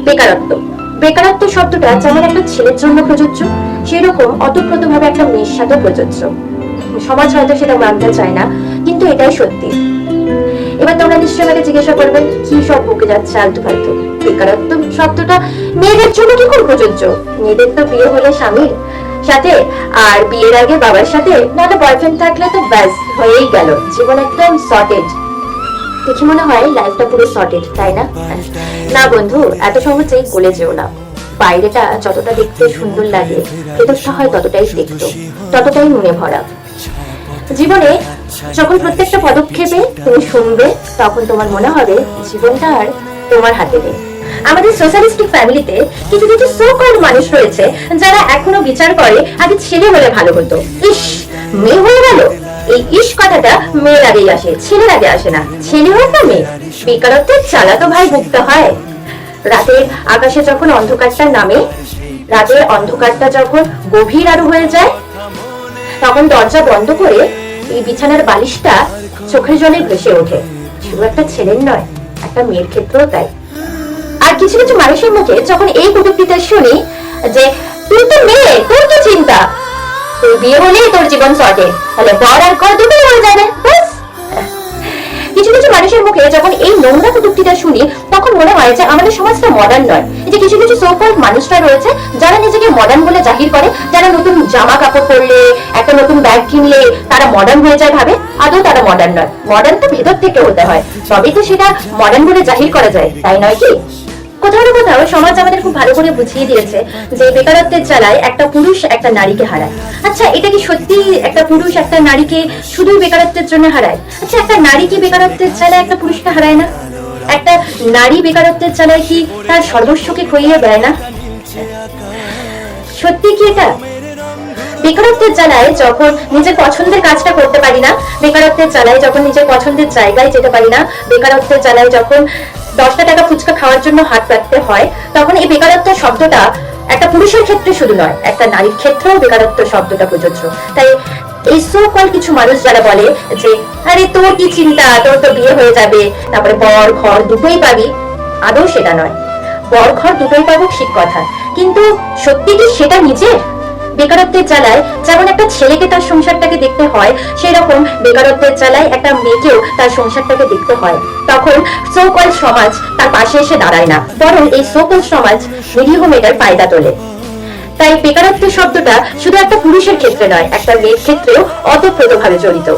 বেকারত্ব। বেকারত্ব শব্দটা যেমন একটা ছেলের জন্য প্রযোজ্য, সেরকম অতপ্রতভাবে একটা মেয়ের সাথেও প্রযোজ্য। সমাজ হয়তো সেটা মানতে চায় না, কিন্তু এটাই সত্যি। এবার তোমরা নিশ্চয়ই আমাকে জিজ্ঞাসা করবে, কি সব বকে যাচ্ছে আলতু ফালতু? বেকারত্ব শব্দটা মেয়েদের জন্য কি করে প্রযোজ্য? মেয়েদের তো বিয়ে হলে স্বামীর সাথে, আর বিয়ের আগে বাবার সাথে, নাহলে বয়ফ্রেন্ড থাকলে তো ব্যাস হয়েই গেল, জীবন একদম সর্টেড। দেখি মনে হয় লাইফটা পুরো সর্টেড, তাই না? না বন্ধু, এত সহজেই গলে যেও না। বাইরেটা যতটা দেখতে সুন্দর লাগে, ভেতরটা হয় ততটাই তিক্ত, ততটাই নুনে ভরা। জীবনে যখন প্রত্যেকটা পদক্ষেপে তুমি শুনবে, তখন তোমার মনে হবে জীবনটা আর তোমার হাতে নেই। আমাদের সোশ্যালিস্টিক ফ্যামিলিতে কিছু কিছু সো কল্ড মানুষ রয়েছে যারা এখনো বিচার করে আগে ছেলে হলে ভালো হতো। ইস, মেয়ে হয়ে গেল। এই ইস কথাটা মেয়ের আগেই আসে, ছেলের আগে আসে না। ছেলে হোক না মেয়ে, বেকারত্বের জ্বালা তো ভাই ভুগতে হয়। রাতের আকাশে যখন অন্ধকারটা নামে, রাতের অন্ধকারটা যখন গভীর আরো হয়ে যায়, তখন দরজা বন্ধ করে এই বিছানার বালিশটা চোখের জলে ভেসে ওঠে। শুধু একটা ছেলের নয়, একটা মেয়ের ক্ষেত্রেও তাই। আর কিছু কিছু মানুষের মুখে যখন এই কটূক্তিটা শুনি যে তুই তো মেয়ে, তোর কি চিন্তা, তুই বিয়ে হলেই তোর জীবন সর্টেড, তাহলে বর আর ঘর দুটোই হয়ে যাবে। কিছু কিছু মানুষের মুখে যখন এই নোংরা কটূক্তিটা শুনি, তখন মনে হয় যে আমাদের সমাজটা মডার্ন নয়। এই যে কিছু কিছু সো কল্ড মানুষরা রয়েছে যারা নিজেকে মডার্ন বলে জাহির করে, যারা নতুন জামা কাপড় পরলে, একটা নতুন ব্যাগ কিনলে তারা মডার্ন হয়ে যায়, ভাবে আদৌ তারা মডার্ন নয়। মডার্ন তো ভেতর থেকে হতে হয়, তবেই তো সেটা মডার্ন বলে জাহির করা যায়, তাই নয় কি? কোথাও না কোথাও সমাজ আমাদের খুব ভালো করে বুঝিয়ে দিয়েছে যে বেকারত্বের জ্বালায় একটা পুরুষ একটা নারীকে হারায়। আচ্ছা, এটা কি সত্যি একটা পুরুষ একটা নারীকে শুধুই বেকারত্বের জন্য হারায়? আচ্ছা, একটা নারী কি বেকারত্বের জ্বালায় একটা পুরুষকে হারায় না? একটা নারী বেকারত্বের জ্বালায় কি তার সর্বস্বকে খইয়ে দেয় না? সত্যি কি এটা? বেকারত্বের জ্বালায় যখন নিজের পছন্দের কাজটা করতে পারি না, বেকারত্বের জ্বালায় যখন নিজের পছন্দের জায়গায় যেতে পারি না, বেকারত্বের জ্বালায় যখন 10টা টাকা ফুচকা খাওয়ার জন্য হাত পাততে হয়, তখন এই বেকারত্ব শব্দটা একটা পুরুষের ক্ষেত্রে শুধু নয়, একটা নারীর ক্ষেত্রেও বেকারত্ব শব্দটা প্রযোজ্য। তাই এই সো কল কিছু মানুষ যারা বলে যে আরে তোর কি চিন্তা, তোর তো বিয়ে হয়ে যাবে, তারপরে বর ঘর দুটোই পাবি, আদৌ সেটা নয়। বর ঘর দুটোই পাবো ঠিক কথা, কিন্তু সত্যি কি সেটা নিজের? বেকারত্বের জ্বালায় যেমন একটা ছেলেকে তার সংসারটাকে দেখতে হয়, সেই রকম বেকারত্বের জ্বালায় একটা মেয়েকেও তার সংসারটাকে দেখতে হয়। তখন সো কল সমাজ তার পাশে এসে দাঁড়ায় না, বরং এই সো কল সমাজ নিরীহ মেয়েটার ফায়দা তোলে। তাই বেকারত্ব শব্দটা শুধু একটা পুরুষের ক্ষেত্রে নয়, একটা মেয়ের ক্ষেত্রেও অতপ্রতভাবে জড়িত।